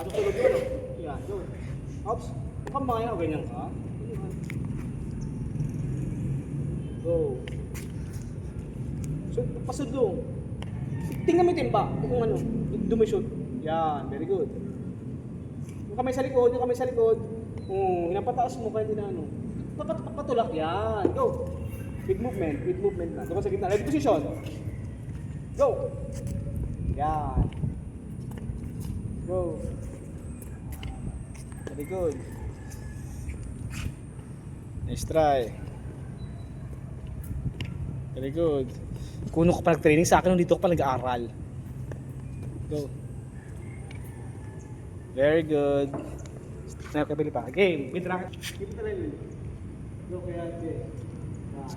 Patutulog yun, ano? Yan, yun. Ops. Huwag kang makain, ganyan ka. Go. So, pasudong. Tingnan mo yung timba. Kung ano, dumishoot. Yan, very good. Yung kamay sa likod, yung kamay sa likod. Pinapataas mo kahit hindi na ano. Patulak, yan. Go. With movement na. Doon ka sa gitna. Ready position. Go. Yan. Go. Very good. Nice try. Very good. Kuno ka pa nag-training sa akin, dito ka pa nag-aaral. Go. Very good. Snail ka pa. Game. Mid racket. Dito ka lang. Go kaya Jay. Yan.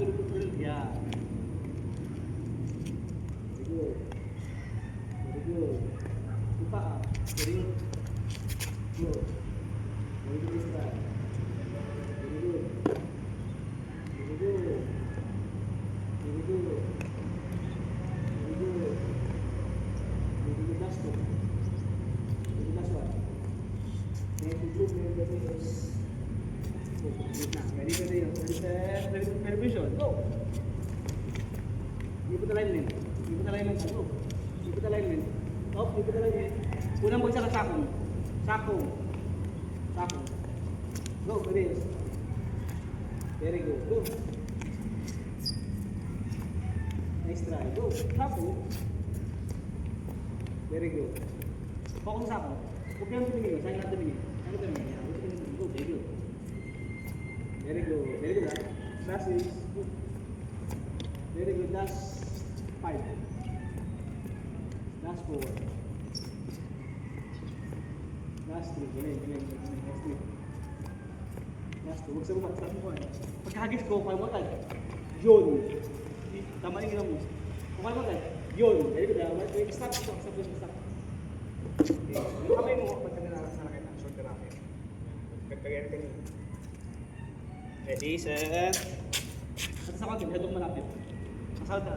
Tulog. Yan. Very good. Very good. Ipa ka. Very good. Go. Very good this time. Very good. Very good. Very good. Very good. Very good last one. Very good last one. Make it good, make it good. Ready, set. Ready, vision. Go. Ikot alignment. Ikot alignment. Go. Ikot alignment. Off, ikot alignment. Unang bagsak sa sakong. Sakong. Sakong. Go, release. Very good. Go. Nice try. Go. Sakong. Very good. Focus sa sakong. Huwag kang tumingin. Saan ka tumingin? Saan ka tumingin? Go, very good. Very good. Very good. Last is very good. Last 5. Last 4. Last 3. Last 3. Last 2. Huwag sa bumat. Start mo ko. Pagkahagis ko, kaya mo tayo. Yun. Tama rin ginawa mo. Kaya mo tayo. Yun. Very good. Stop. Stop. Yung kamay mo, pagka nalasan na kita, shoulder racket. Pagkagano'n ganyan. Ready, set. At sa konti, masyadong malapit. Masahod ka.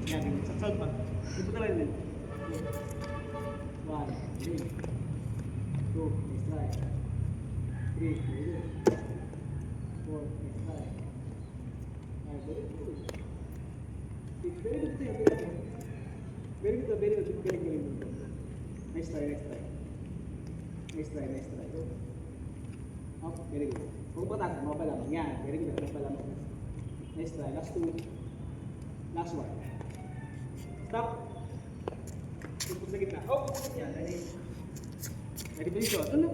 Yan, sasahod pa. Hindi po talaga din. 1, 3, 2, next try. 3, 4, next try. 5, very good. 6, very good. Very good. Next try. Go. Up, very good. Huwag pataas, mapalamang. Yan, very good. Mapalamang. Nice try. Last 2. Last 1. Stop. Tupos sa gitna. Oh! Yan, ready. Ready position. Ano?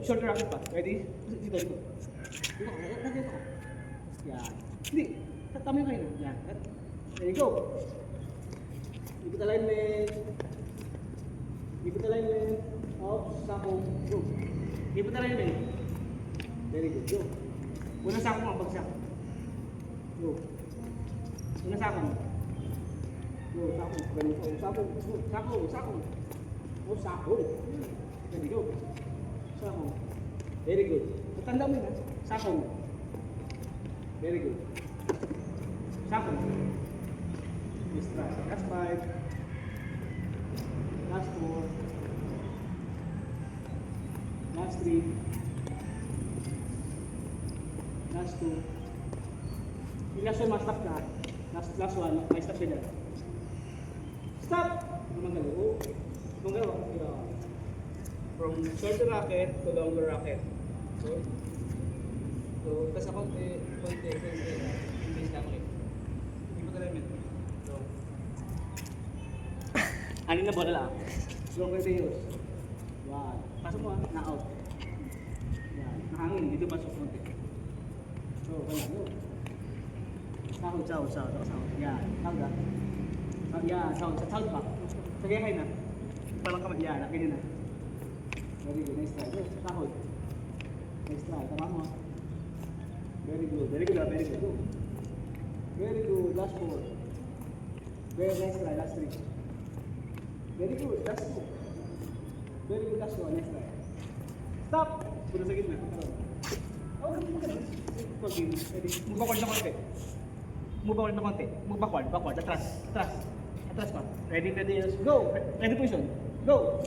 Shoulder rocket pa. Ready? Dito. Dito. Yan. Hindi. Tama yung kayo. Yan. Ready, go. Ikot alignment. Off, sakong. Go. Ikot alignment. Very good. Go. Unang sakong ang bagsak. Go. Unang sakong. Go. Sakong. Sakong. Oh, sakong. Ready, go. Sakong. Very good. Tanda mo yun, ha? Sakong. Very good. Sakong. This try. Last 5. Last 4. Last 3. Last 2. Yung last 1, ma-stop ka. Last 1, may stop siya dyan. Stop! Gumagalo. From shorter racket to longer racket. So tas ako, konti. English lang ulit. Hindi mo talaga ito. So, anin na bola lang. Longer days. Yan. Pasok mo, na-out. Yan. Nahangin, dito pasok konti. So, kaya mo. Sahod. Yan, sahod ka. Yan, sahod pa. Sagay kayo na. Palang kamay, yan, nakin na. Very good, nice try. Go, sahod. Nice try, tama mo. Very good. Go. Very good, last 4. Very nice try, last 3. Very good, last 2. Very good, last 1, nice try. Stop! Punta sa gitna. Oh, ready. Move backward na konti. Move backward. Atras pa. Ready, go. Ready position. Go.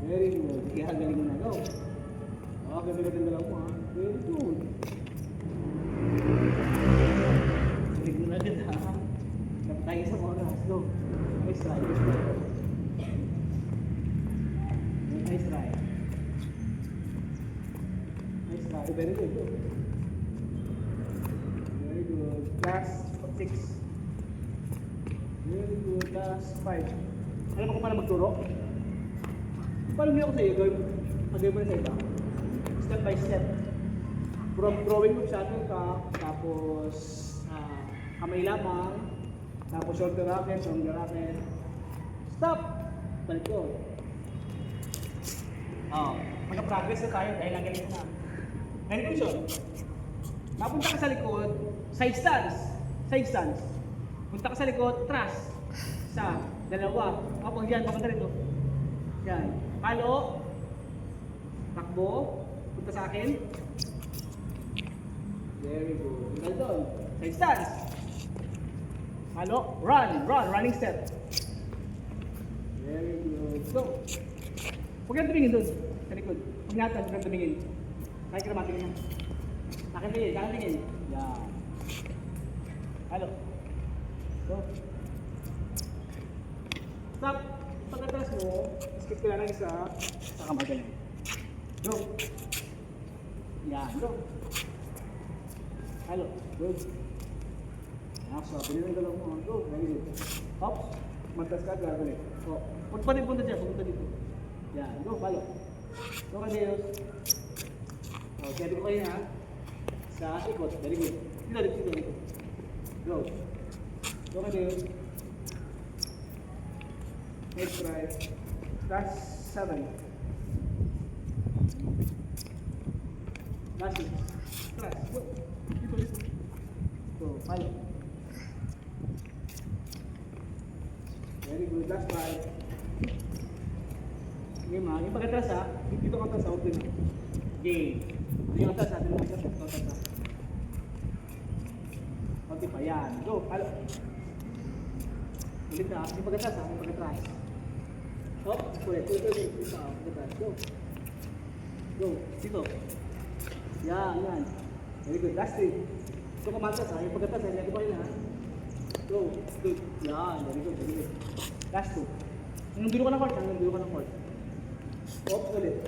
Very good. Kaya galing mo na. Go. Oh, ganda-ganda ng dalaw mo ha. Very good. Galing mo na agad ha. Dapat tayo sa oras. Go. Nice try. Nice try. Nice try. Nice try. Very good. Go. Very good. Last 6. Very good. Last 5. Alam mo kung paano magturo? Paano mo ako sa iyo? Gawin mo na sa iba. Step by step. From throwing of shuttlecock, tapos kamay lamang, tapos shoulder racket, stop! Balik ko. Magka-progress na tayo dahil ang ganito na. Repetition. Mapunta ka sa likod, side stance. Side stance. Punta ka sa likod, thrust. Isa, dalawa. Kapag yan, papunta rito. Yan. Palo. Takbo. Punta sa akin. Very good. Hanggang doon. Side stance. Palo. Run. Running step. Very good. Go. Huwag kang tumingin doon. Sa likod. Huwag natin. Huwag kang tumingin. Kahit kramatin niya. Nakatingin. Yan. Palo. Go. Stop. Pagkatras mo, skip ka lang ng isa, saka magaling. Go. Yan, go. Halo. Good. So, pinili ng dalaw mo. Go. Very good. Hops. Magtas ka, gagawin. So, punta dyan. Punta dito. Yan. Go. Halo. Go ka, Deus. So, sabi ko kayo na. Sa ikot. Very good. Dito. Go. Go ka, Deus. Next try. Last 7. Last 6. Press. Go. Dito. Go. Follow. Very good. Last 5. Game ha. Yung pagkatras ha. Dito ka atras ha. Huwag din ha. Game. Yung atras ha. Dito ka atras ha. Kunti pa. Yan. Go. Follow. Ulit na. Yung pagkatras ha. Yung pagkatras. Hop, ulit. Go. Go. Dito. Yan. Very good. Last 3. Ito kumantas ha. Yung pagkatas ha. Hindi ko rin ha. Go. Good. Yan. Very good. Last 2. Nung dulo ka ng court. Hop, ulit.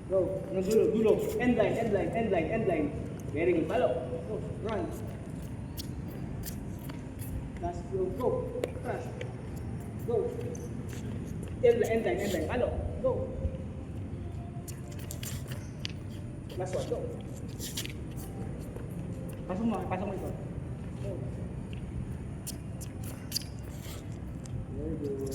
Go. Nung dulo. End line. Very good. Follow. Go. Run. Last 2. Go. Crash. Go. End line. Follow. Go. Last 1. Go. Pasok mo ito. Go. Very good.